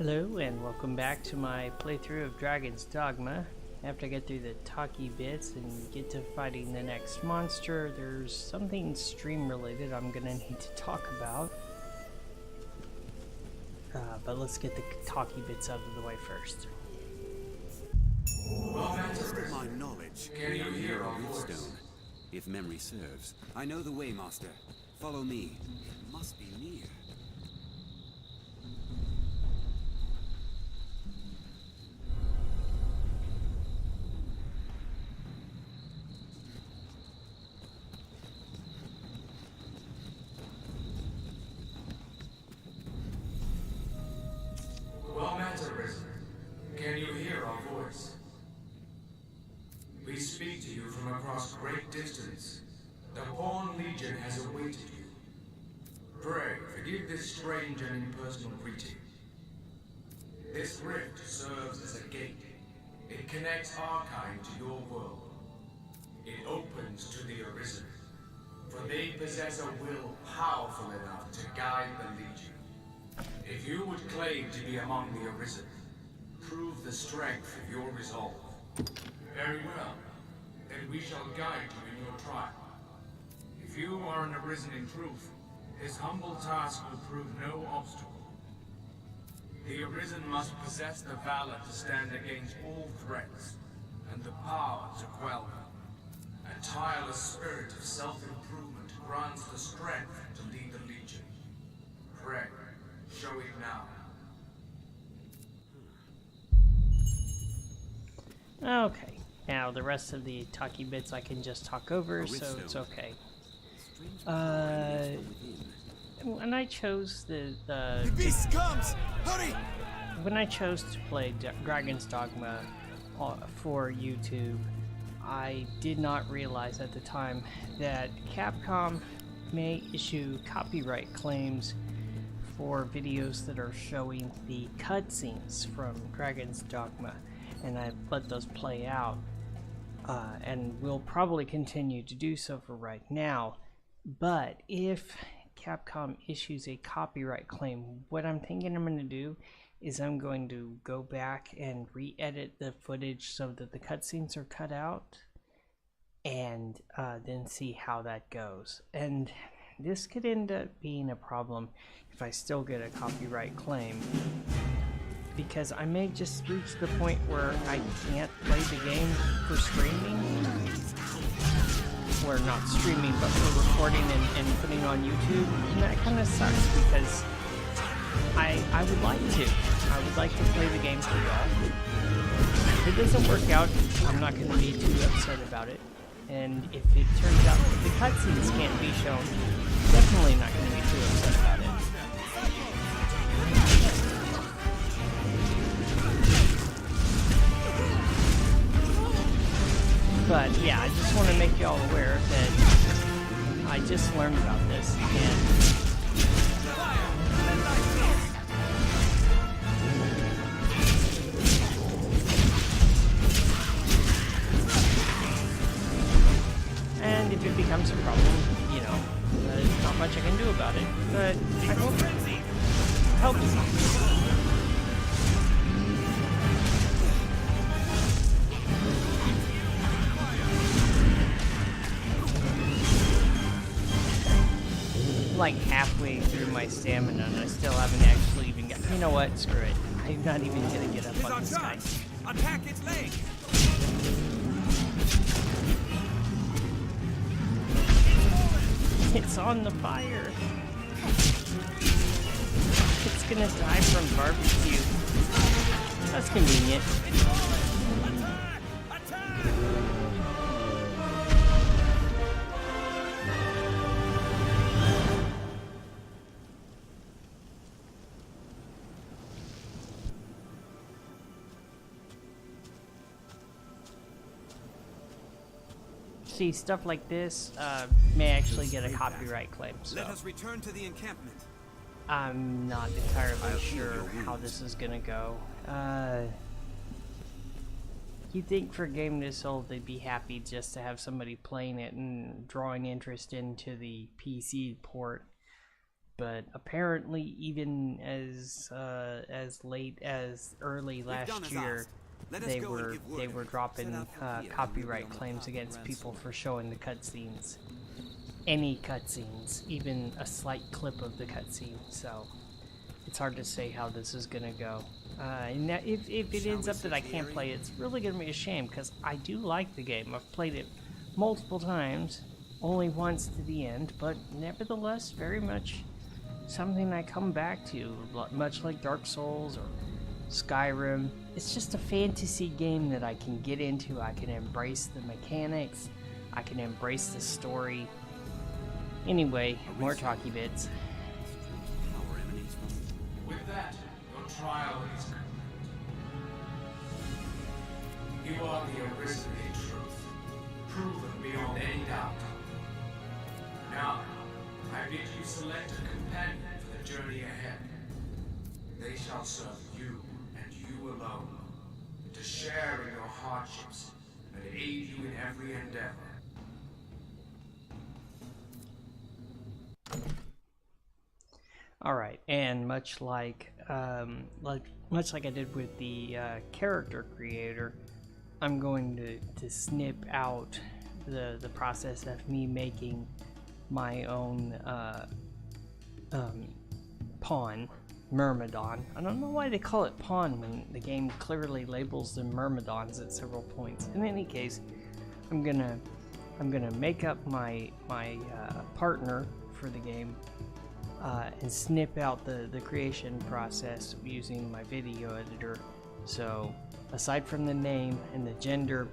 Hello and welcome back to my playthrough of Dragon's Dogma. After I get through the talky bits and get to fighting the next monster, there's something stream related I'm gonna need to talk about. But let's get the talky bits out of the way first. To my knowledge, we are near a rootstone. If memory serves, I know the way, Master. Follow me. It must be near. Can you hear our voice? We speak to you from across great distance. The Pawn Legion has awaited you. Pray, forgive this strange and impersonal greeting. This rift serves as a gate. It connects our kind to your world. It opens to the Arisen, for they possess a will powerful enough to guide the Legion. If you would claim to be among the Arisen, prove the strength of your resolve. Very well. Then we shall guide you in your trial. If you are an Arisen in truth, this humble task will prove no obstacle. The Arisen must possess the valor to stand against all threats, and the power to quell them. A tireless spirit of self-improvement grants the strength to lead the Legion. Pray, show it now. Okay, now the rest of the talky bits I can just talk over, so it's okay. When I chose the beast comes! Hurry! When I chose to play Dragon's Dogma for YouTube, I did not realize at the time that Capcom may issue copyright claims for videos that are showing the cutscenes from Dragon's Dogma, and I let those play out, and will probably continue to do so for right now. But if Capcom issues a copyright claim, what I'm thinking I'm going to do is I'm going to go back and re-edit the footage so that the cutscenes are cut out, and then see how that goes. And this could end up being a problem if I still get a copyright claim, because I may just reach the point where I can't play the game for streaming. Or not streaming, but for recording and putting on YouTube. And that kind of sucks, because I would like to. I would like to play the game for y'all. If it doesn't work out, I'm not going to be too upset about it. And if it turns out that the cutscenes can't be shown, definitely not going to be too upset about it. But yeah, I just want to make y'all aware that I just learned about this, and if it becomes a problem, you know, there's not much I can do about it. But I hope it helps. Like halfway through my stamina and I still haven't actually even got. You know what? Screw it. I'm not even gonna get up on this guy. Attack its leg! It's on the fire. It's gonna die from barbecue. That's convenient. See, stuff like this may actually get a copyright claim, so Let us return to the encampment. I'm not entirely sure how this is gonna go. You'd think for a game this old they'd be happy just to have somebody playing it and drawing interest into the PC port, but apparently even as late as early last year, they were dropping copyright claims against people for showing the cutscenes. Any cutscenes, even a slight clip of the cutscene. So it's hard to say how this is gonna go. And if it ends up that I can't play it, it's really gonna be a shame because I do like the game. I've played it multiple times, only once to the end, but nevertheless, very much something I come back to, much like Dark Souls or Skyrim. It's just a fantasy game that I can get into. I can embrace the mechanics, I can embrace the story. Anyway, more talky bits. With that, your trial is complete. You are the arisen in truth, proven beyond any doubt. Now, I bid you select a companion for the journey ahead. They shall serve you, and you alone, to share in your hardships and aid you in every endeavor. All right, and much like I did with the character creator, I'm going to snip out the process of me making my own pawn, Myrmidon. I don't know why they call it pawn when the game clearly labels them Myrmidons at several points. In any case, I'm gonna make up my partner for the game. And snip out the creation process using my video editor. So aside from the name and the gender,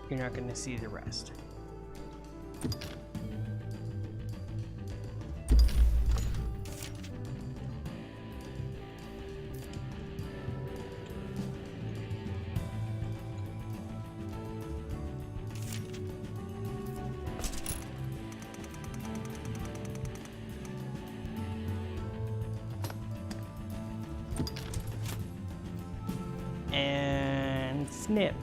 you're not going to see the rest. And snip.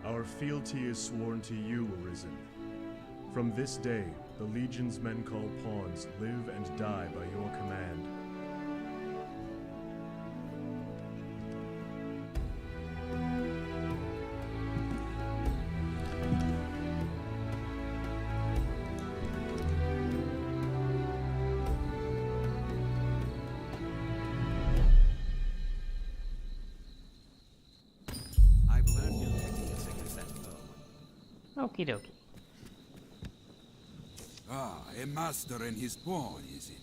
Our fealty is sworn to you, Arisen. From this day, the Legion's men called pawns live and die by your command. Okie dokie. Ah, a master and his pawn, is it?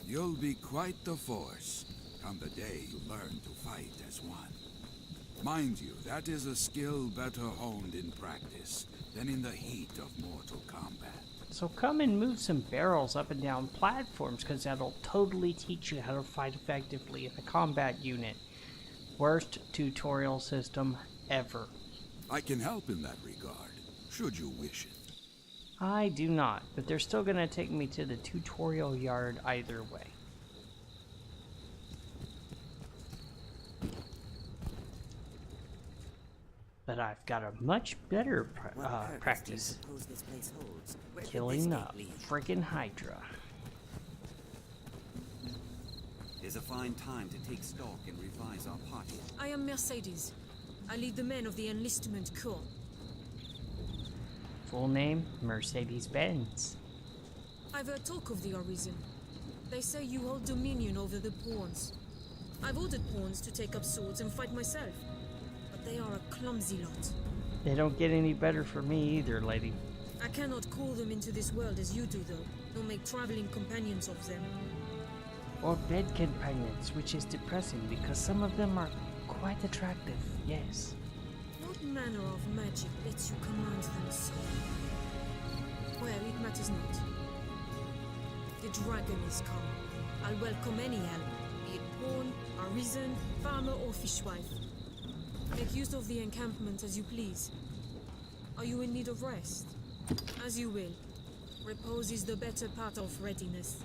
You'll be quite the force, come the day you learn to fight as one. Mind you, that is a skill better honed in practice than in the heat of mortal combat. So come and move some barrels up and down platforms, because that'll totally teach you how to fight effectively in a combat unit. Worst tutorial system ever. I can help in that regard, should you wish it. I do not, but they're still going to take me to the tutorial yard either way. But I've got a much better practice killing a freaking Hydra. Is a fine time to take stock and revise our party. I am Mercedes. I lead the men of the Enlistment Corps. Full name, Mercedes-Benz. I've heard talk of the Arisen. They say you hold dominion over the pawns. I've ordered pawns to take up swords and fight myself, but they are a clumsy lot. They don't get any better for me either, lady. I cannot call them into this world as you do, though, nor make traveling companions of them. Or bed companions, which is depressing because some of them are quite attractive, yes. What manner of magic lets you command them so? Well, it matters not. The dragon is come. I'll welcome any help, be it pawn, arisen, farmer, or fishwife. Make use of the encampment as you please. Are you in need of rest? As you will. Repose is the better part of readiness.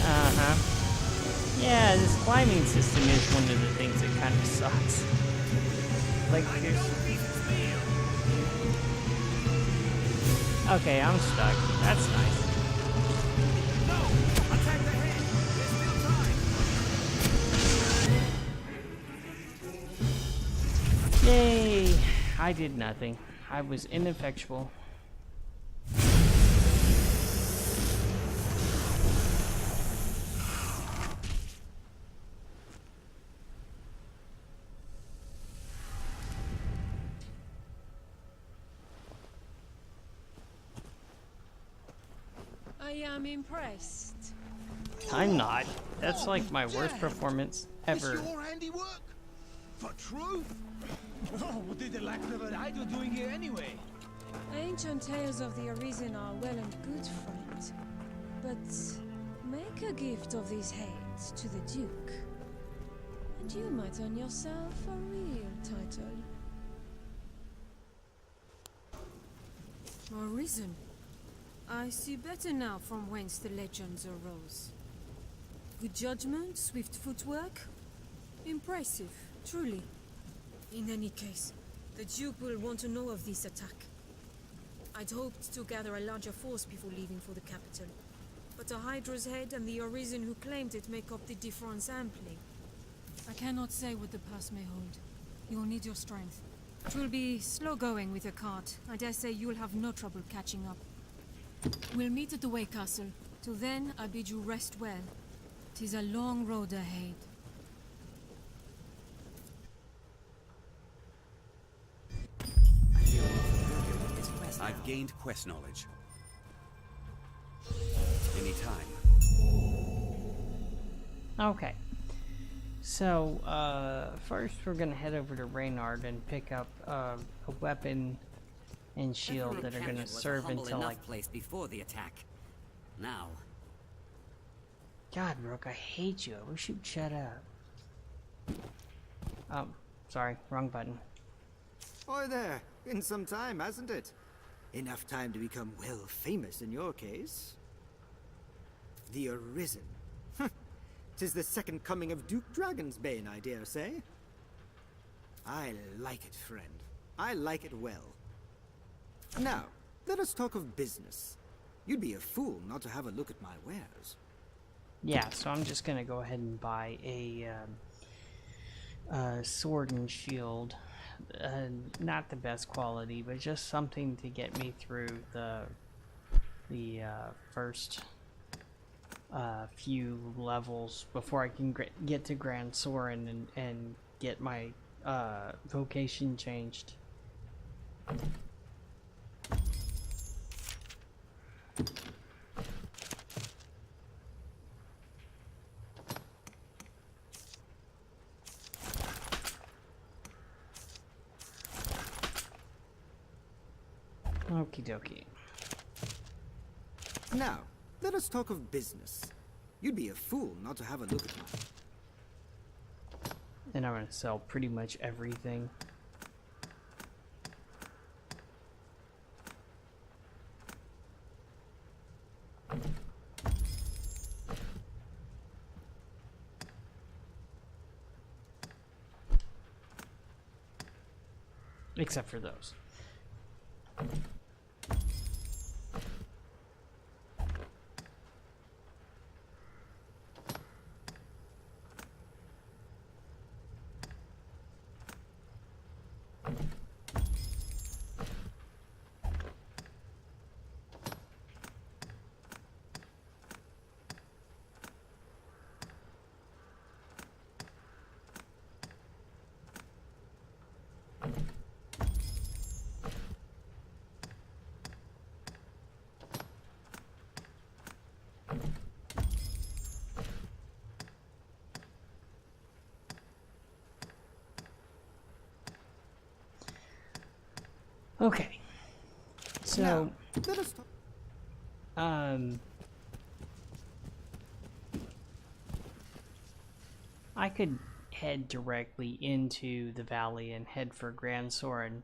Uh-huh. Yeah, this climbing system is one of the things that kind of sucks. Like, okay, I'm stuck. That's nice. Yay! I did nothing. I was ineffectual. I am impressed. I'm not. That's like my worst performance ever. It's your handiwork? For truth? Oh, what did the lack of an idol doing here anyway? Ancient tales of the Arisen are well and good, friend. But make a gift of these heads to the Duke, and you might earn yourself a real title. Arisen. I see better now from whence the legends arose. Good judgment, swift footwork. Impressive, truly. In any case, the Duke will want to know of this attack. I'd hoped to gather a larger force before leaving for the capital, but a Hydra's head and the Arisen who claimed it make up the difference amply. I cannot say what the pass may hold. You'll need your strength. It will be slow going with a cart. I dare say you'll have no trouble catching up. We'll meet at the Way Castle. Till then, I bid you rest well. 'Tis a long road ahead. I've gained quest knowledge. Anytime. Okay. So, first we're gonna head over to Reynard and pick up a weapon and shield that are gonna serve until like. Place before the attack. Now. God, Rook, I hate you. I wish you'd shut up. Oh, sorry, wrong button. Oi there, been some time, hasn't it? Enough time to become well famous in your case. The Arisen. 'Tis the second coming of Duke Dragonsbane, I dare say. I like it, friend. I like it well. Now, let us talk of business. You'd be a fool not to have a look at my wares. Yeah, so I'm just gonna go ahead and buy a sword and shield. Not the best quality, but just something to get me through the first few levels before I can get to Grand Soren and get my vocation changed. Okie dokie. Now, let us talk of business. You'd be a fool not to have a look at mine. And I'm gonna sell pretty much everything. Except for those. Okay. So, now, let us talk. I could head directly into the valley and head for Grand Soren,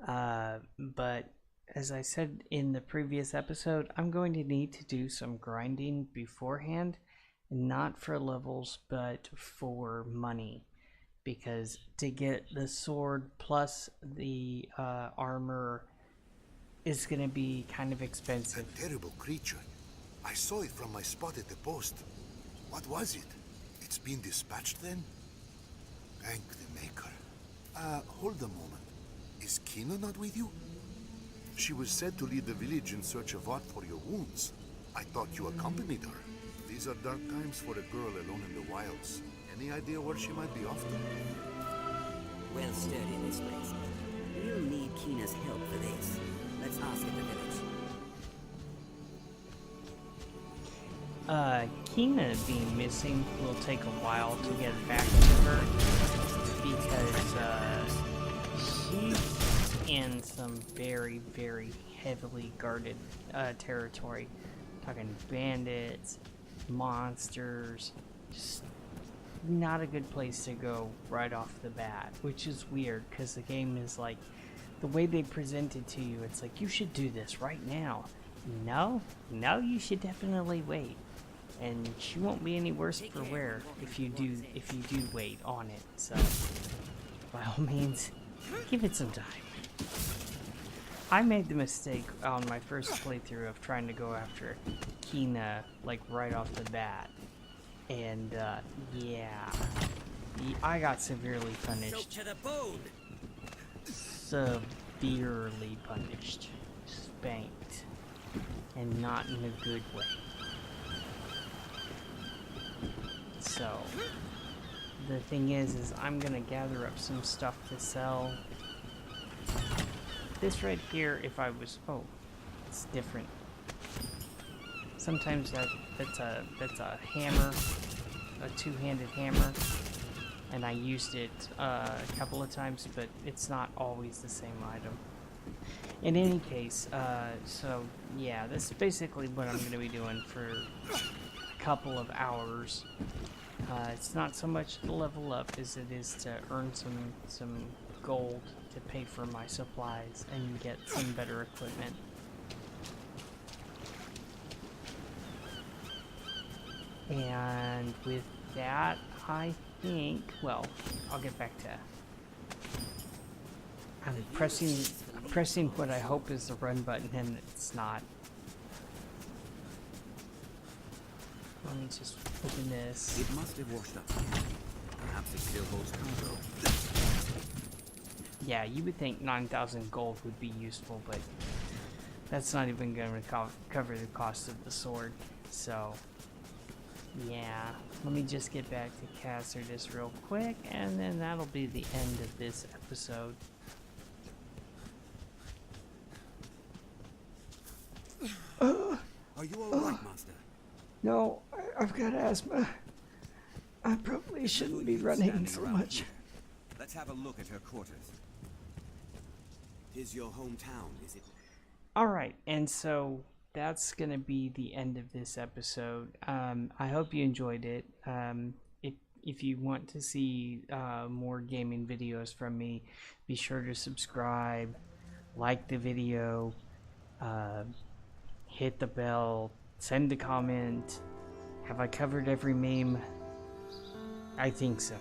but as I said in the previous episode, I'm going to need to do some grinding beforehand, not for levels, but for money. Because to get the sword plus the armor is going to be kind of expensive. That terrible creature. I saw it from my spot at the post. What was it? It's been dispatched then? Thank the Maker. Hold a moment. Is Kina not with you? She was said to lead the village in search of art for your wounds. I thought you accompanied her. These are dark times for a girl alone in the wilds. Any idea where she might be off to? Well sturdy, this place. We'll need Kina's help for this. Let's ask at the village. Kina being missing will take a while to get back to her because she's in some very, very heavily guarded territory. Talking bandits, monsters, just not a good place to go right off the bat, which is weird because the game is like, the way they present it to you, it's like, you should do this right now. No, you should definitely wait. And she won't be any worse for wear if you do wait on it. So, by all means, give it some time. I made the mistake on my first playthrough of trying to go after Kina like right off the bat. And yeah, I got severely punished. To the bone. Severely punished, spanked, and not in a good way. So the thing is I'm gonna gather up some stuff to sell. This right here, if I was, oh, it's different. Sometimes that's a hammer, a two-handed hammer, and I used it a couple of times, but it's not always the same item. In any case, so yeah, this is basically what I'm going to be doing for a couple of hours. It's not so much to level up as it is to earn some gold to pay for my supplies and get some better equipment. And with that, I think, well, I'll get back to, I'm pressing what I hope is the run button, and it's not. Let me just open this. It must have washed up here. Perhaps it still holds cargo. Yeah, you would think 9,000 gold would be useful, but that's not even going to cover the cost of the sword. So, yeah, let me just get back to Cassardus real quick, and then that'll be the end of this episode. Are you alright, Master? No, I've got asthma. I probably shouldn't be running so much. Here. Let's have a look at her quarters. Is your hometown, is it? Alright, and so that's gonna be the end of this episode. I hope you enjoyed it. If you want to see more gaming videos from me, be sure to subscribe, like the video, hit the bell, send a comment. Have I covered every meme? I think so.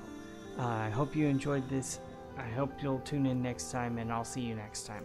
I hope you enjoyed this. I hope you'll tune in next time, and I'll see you next time.